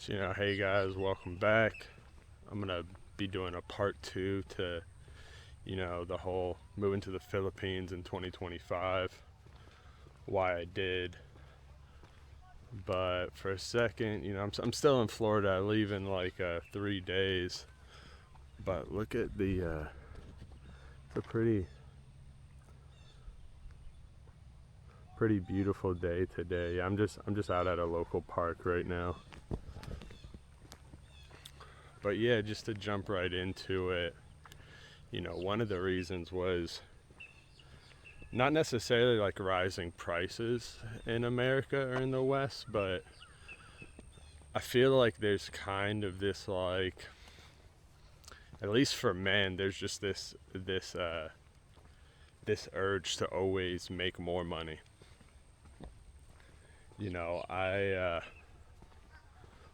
So, hey guys, welcome back. I'm gonna be doing a part two to, the whole moving to the Philippines in 2025, why I did. But for a second, I'm still in Florida. I leave in like 3 days. But look at it's a pretty beautiful day today. I'm just out at a local park right now. But yeah, just to jump right into it, one of the reasons was not necessarily like rising prices in America or in the West, but I feel like there's kind of this like, at least for men, there's just this urge to always make more money. I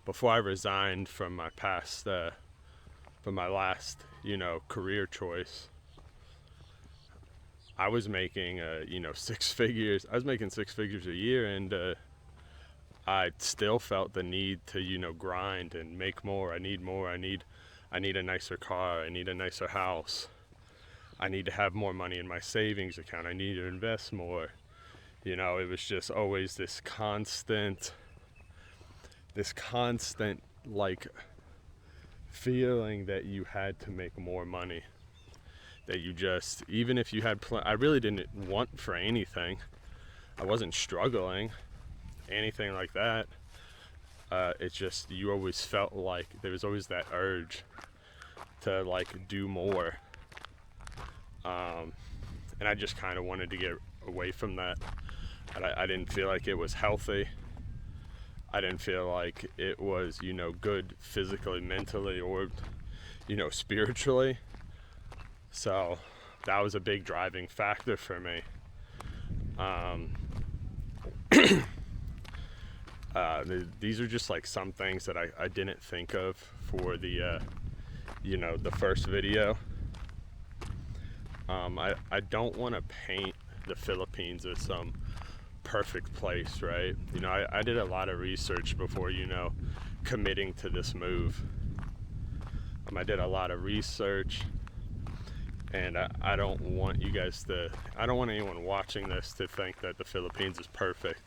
before I resigned from from my last career choice, I was making six figures. I was making six figures a year, and I still felt the need to grind and make more. I need more. I need a nicer car. I need a nicer house. I need to have more money in my savings account. I need to invest more. It was just always this constant like feeling that you had to make more money. That you just, even if you had, I really didn't want for anything. I wasn't struggling, anything like that. It's just, you always felt like there was always that urge to like do more. And I just kind of wanted to get away from that. And I didn't feel like it was healthy. I didn't feel like it was, good physically, mentally, or, spiritually. So that was a big driving factor for me. These are just like some things that I didn't think of for the first video. I don't want to paint the Philippines as some perfect place, right? I did a lot of research before, committing to this move. I did a lot of research, and I don't want I don't want anyone watching this to think that the Philippines is perfect.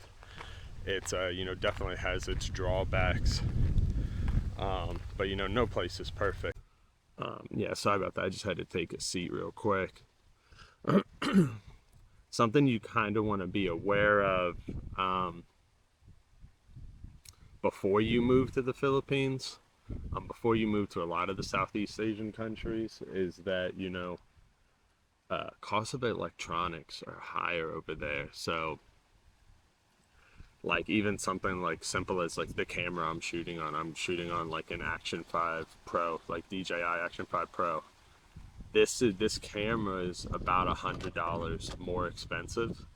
It's, definitely has its drawbacks, but, no place is perfect. Yeah, sorry about that. I just had to take a seat real quick. Something you kind of want to be aware of before you move to the Philippines, before you move to a lot of the Southeast Asian countries, is that, costs of electronics are higher over there. So, like, even something like simple as like the camera I'm shooting on like an Action 5 Pro, like DJI Action 5 Pro. This camera is about $100 more expensive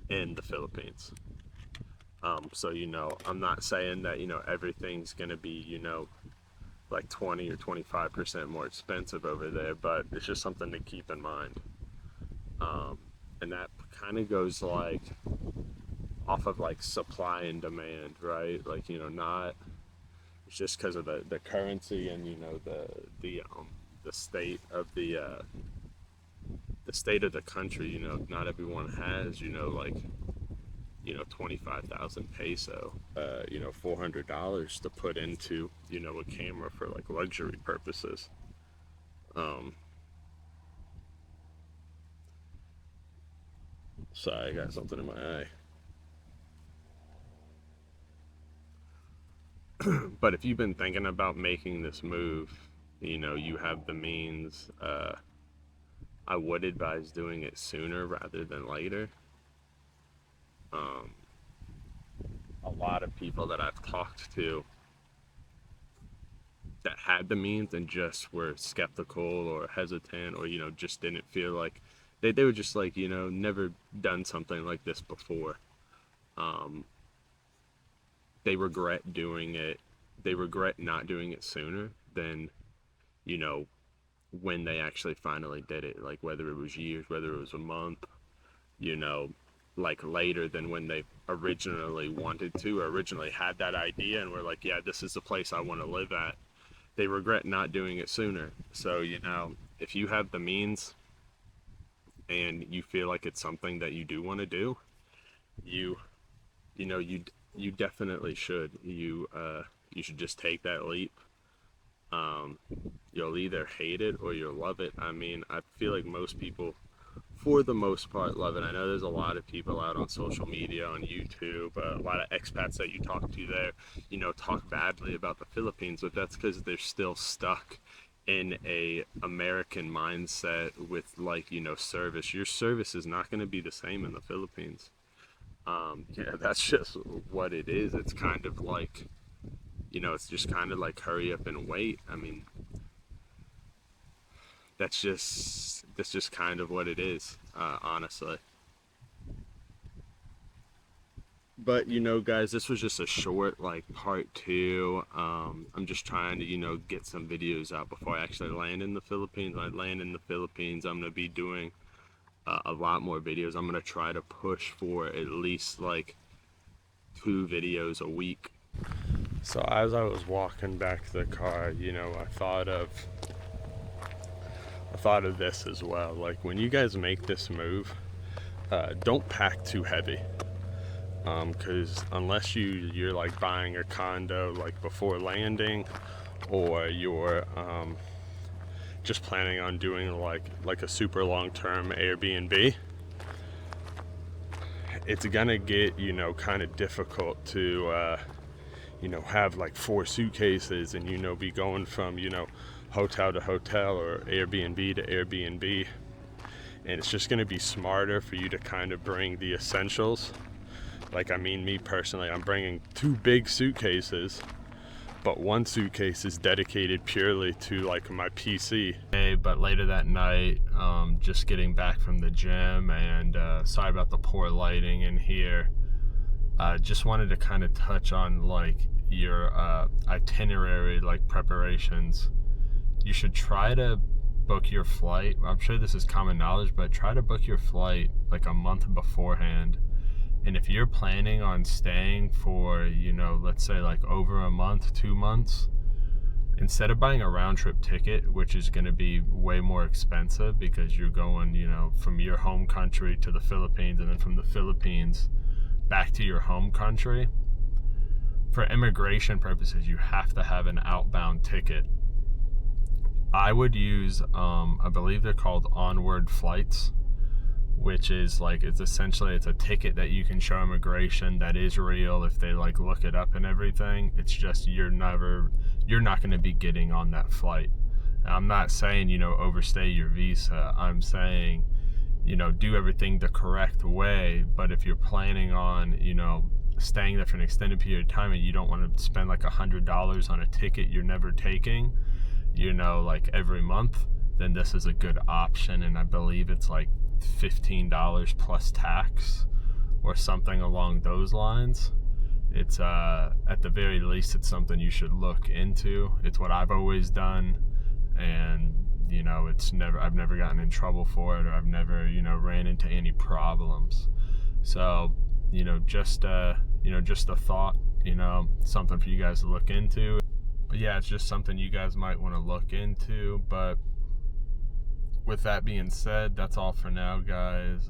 in the Philippines. So I'm not saying that everything's gonna be like 20 or 25% more expensive over there, but it's just something to keep in mind. And that kind of goes like off of like supply and demand, right? Like not, it's just because of the currency and the state of the state of the country. Not everyone has like 25,000 peso, $400 to put into a camera for like luxury purposes. Sorry, I got something in my eye. But if you've been thinking about making this move, you have the means. I would advise doing it sooner rather than later. Um, a lot of people that I've talked to that had the means and just were skeptical or hesitant, or just didn't feel like they were just like never done something like this before. Um, they regret doing it. They regret not doing it sooner than you know when they actually finally did it. Like whether it was years, whether it was a month, you know. like later than when they originally wanted to, or originally had that idea and were like, yeah, this is the place I want to live at. They regret not doing it sooner. So, if you have the means and you feel like it's something that you do want to do, you you know you definitely should. You should just take that leap. um you'll either hate it or you'll love it. I mean, I feel like most people, for the most part, love it. I know there's a lot of people out on social media, on YouTube, a lot of expats that you talk to there, talk badly about the Philippines, but that's because they're still stuck in a American mindset with, like, service. Your service is not going to be the same in the Philippines. Yeah, that's just what it is. It's kind of like, it's just kind of like hurry up and wait. I mean, that's just kind of what it is, honestly. But guys, this was just a short, like, part two. I'm just trying to get some videos out before I actually land in the Philippines. When I land in the Philippines, I'm gonna be doing a lot more videos. I'm gonna try to push for at least like 2 videos a week. So as I was walking back to the car, I thought of this as well. Like, when you guys make this move, don't pack too heavy. Because unless you're like buying a condo like before landing, or you're just planning on doing like a super long-term Airbnb, it's gonna get kind of difficult to have like 4 suitcases and be going from hotel to hotel or Airbnb to Airbnb. And it's just gonna be smarter for you to kind of bring the essentials. Like, I mean, me personally, I'm bringing 2 big suitcases, but 1 suitcase is dedicated purely to like my PC. Hey, but later that night, just getting back from the gym, and sorry about the poor lighting in here. Just wanted to kind of touch on like your itinerary, like preparations. You should try to book your flight. I'm sure this is common knowledge, but try to book your flight like a month beforehand. And if you're planning on staying for, let's say like over a month, 2 months, instead of buying a round trip ticket, which is going to be way more expensive because you're going, from your home country to the Philippines, and then from the Philippines back to your home country, for immigration purposes, you have to have an outbound ticket. I would use, I believe they're called Onward flights, which is like, it's a ticket that you can show immigration that is real if they like look it up and everything. It's just you're not going to be getting on that flight. Now, I'm not saying overstay your visa. I'm saying do everything the correct way. But if you're planning on staying there for an extended period of time and you don't want to spend like $100 on a ticket you're never taking, like every month, then this is a good option. And I believe it's like $15 plus tax or something along those lines. It's at the very least, it's something you should look into. It's what I've always done, and I've never gotten in trouble for it, or I've never ran into any problems. So just a thought, something for you guys to look into. But yeah, it's just something you guys might want to look into. But with that being said, that's all for now, guys.